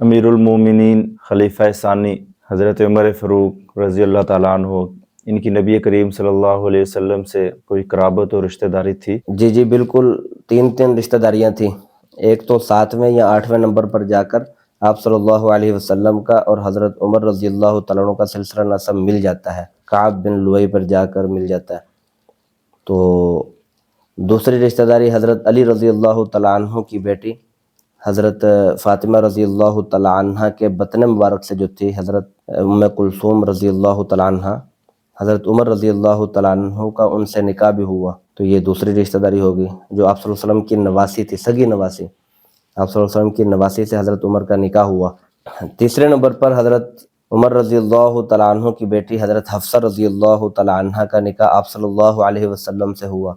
امیر المومنین خلیفہ ثانی حضرت عمر فاروق رضی اللہ تعالیٰ عنہ، ان کی نبی کریم صلی اللہ علیہ وسلم سے کوئی قرابت اور رشتہ داری تھی؟ جی بالکل، تین رشتہ داریاں تھیں۔ ایک تو 7ویں یا 8ویں نمبر پر جا کر آپ صلی اللہ علیہ وسلم کا اور حضرت عمر رضی اللہ تعالیٰ عنہ کا سلسلہ نسب مل جاتا ہے، کعب بن لؤئی پر جا کر مل جاتا ہے۔ تو دوسری رشتہ داری حضرت علی رضی اللہ تعالیٰ عنہ کی بیٹی حضرت فاطمہ رضی اللہ تعالیٰ عنہ کے بطن مبارک سے جو تھی حضرت ام کلثوم رضی اللہ تعالیٰ عنہ، حضرت عمر رضی اللہ تعالیٰ عنہ کا ان سے نکاح بھی ہوا، تو یہ دوسری رشتہ داری ہوگی جو آپ صلی اللہ علیہ وسلم کی نواسی تھی، سگی نواسی۔ آپ صلی اللہ علیہ وسلم کی نواسی سے حضرت عمر کا نکاح ہوا۔ تیسرے نمبر پر حضرت عمر رضی اللہ تعالیٰ عنہ کی بیٹی حضرت حفصہ رضی اللہ تعالیٰ عنہ کا نکاح آپ صلی اللہ علیہ وسلم سے ہوا،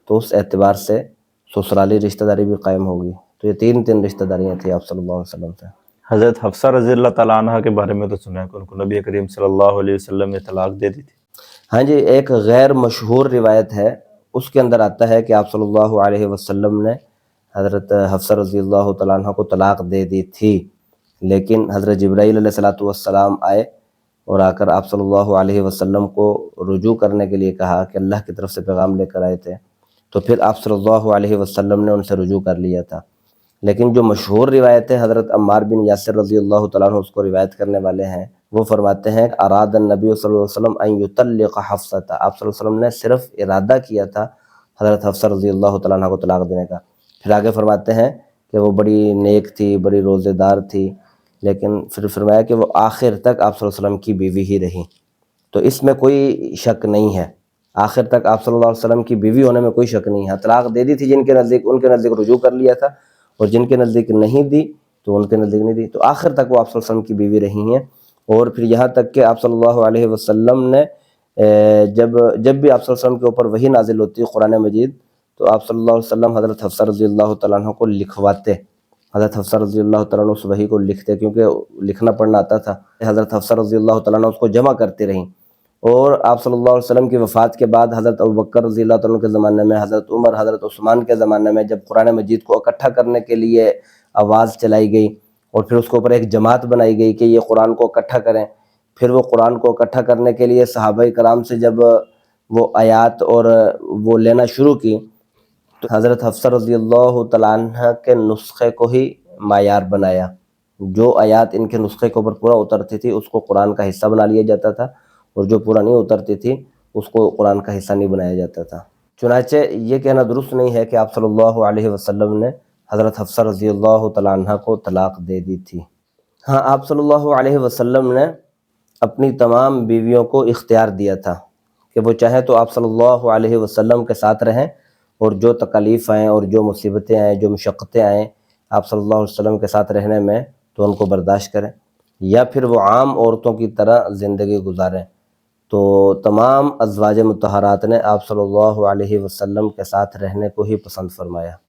تو اس اعتبار سے سسرالی رشتہ داری بھی قائم ہوگی۔ تو یہ تین رشتہ داریاں تھیں آپ صلی اللہ علیہ وسلم سے۔ حضرت حفصہ رضی اللہ تعالیٰ عنہ کے بارے میں تو سنا ہے کہ ان کو نبی کریم صلی اللہ علیہ وسلم نے طلاق دے دی تھی۔ ہاں جی، ایک غیر مشہور روایت ہے، اس کے اندر آتا ہے کہ آپ صلی اللہ علیہ وسلم نے حضرت حفصہ رضی اللہ تعالیٰ عنہ کو طلاق دے دی تھی، لیکن حضرت جبرائیل علیہ السلام آئے اور آ کر آپ صلی اللہ علیہ وسلم کو رجوع کرنے کے لیے کہا کہ اللہ کی طرف سے پیغام لے کر آئے تھے، تو پھر آپ صلی اللہ علیہ وسلم نے ان سے رجوع کر لیا تھا۔ لیکن جو مشہور روایت ہے، حضرت عمار بن یاسر رضی اللہ تعالیٰ عنہ اس کو روایت کرنے والے ہیں، وہ فرماتے ہیں کہ اراد النبی صلی اللہ علیہ وسلم ان یطلق حفصہ، آپ صلی اللہ علیہ وسلم نے صرف ارادہ کیا تھا حضرت حفصہ رضی اللہ تعالیٰ عنہ کو طلاق دینے کا۔ پھر آگے فرماتے ہیں کہ وہ بڑی نیک تھی، بڑی روزے دار تھی، لیکن پھر فرمایا کہ وہ آخر تک آپ صلی اللہ علیہ وسلم کی بیوی ہی رہی۔ تو اس میں کوئی شک نہیں ہے، آخر تک آپ صلی اللہ علیہ وسلم کی بیوی ہونے میں کوئی شک نہیں ہے۔ طلاق دے دی تھی جن کے نزدیک، ان کے نزدیک رجوع کر لیا تھا، اور جن کے نزدیک نہیں دی تو ان کے نزدیک نہیں دی، تو آخر تک وہ آپ صلی اللہ علیہ وسلم کی بیوی رہی ہیں۔ اور پھر یہاں تک کہ آپ صلی اللہ علیہ وسلم نے جب بھی آپ صلی اللہ علیہ وسلم کے اوپر وحی نازل ہوتی ہے قرآن مجید، تو آپ صلی اللہ علیہ وسلم حضرت حفصہ رضی اللہ تعالیٰ عنہ کو لکھواتے، حضرت حفصہ رضی اللہ تعالیٰ عنہ اس وحی کو لکھتے، کیونکہ لکھنا پڑھنا آتا تھا۔ حضرت حفصہ رضی اللہ تعالیٰ عنہ اس کو جمع کرتے رہیں، اور آپ صلی اللہ علیہ وسلم کی وفات کے بعد حضرت ابوبکر رضی اللہ تعالیٰ عنہ کے زمانے میں، حضرت عمر، حضرت عثمان کے زمانے میں جب قرآن مجید کو اکٹھا کرنے کے لیے آواز چلائی گئی اور پھر اس کے اوپر ایک جماعت بنائی گئی کہ یہ قرآن کو اکٹھا کریں، پھر وہ قرآن کو اکٹھا کرنے کے لیے صحابہ کرام سے جب وہ آیات اور وہ لینا شروع کی، تو حضرت حفصہ رضی اللہ تعالیٰ عنہ کے نسخے کو ہی معیار بنایا، جو آیات ان کے نسخے کے اوپر پورا اترتی تھی اس کو قرآن کا حصہ بنا لیا جاتا تھا، اور جو پورا نہیں اترتی تھی اس کو قرآن کا حصہ نہیں بنایا جاتا تھا۔ چنانچہ یہ کہنا درست نہیں ہے کہ آپ صلی اللہ علیہ وسلم نے حضرت حفصہ رضی اللہ تعالیٰ عنہ کو طلاق دے دی تھی۔ ہاں، آپ صلی اللہ علیہ وسلم نے اپنی تمام بیویوں کو اختیار دیا تھا کہ وہ چاہیں تو آپ صلی اللہ علیہ وسلم کے ساتھ رہیں، اور جو تکالیف آئیں اور جو مصیبتیں آئیں، جو مشقتیں آئیں آپ صلی اللہ علیہ وسلم کے ساتھ رہنے میں، تو ان کو برداشت کریں، یا پھر وہ عام عورتوں کی طرح زندگی گزاریں۔ تو تمام ازواج مطہرات نے آپ صلی اللہ علیہ وسلم کے ساتھ رہنے کو ہی پسند فرمایا۔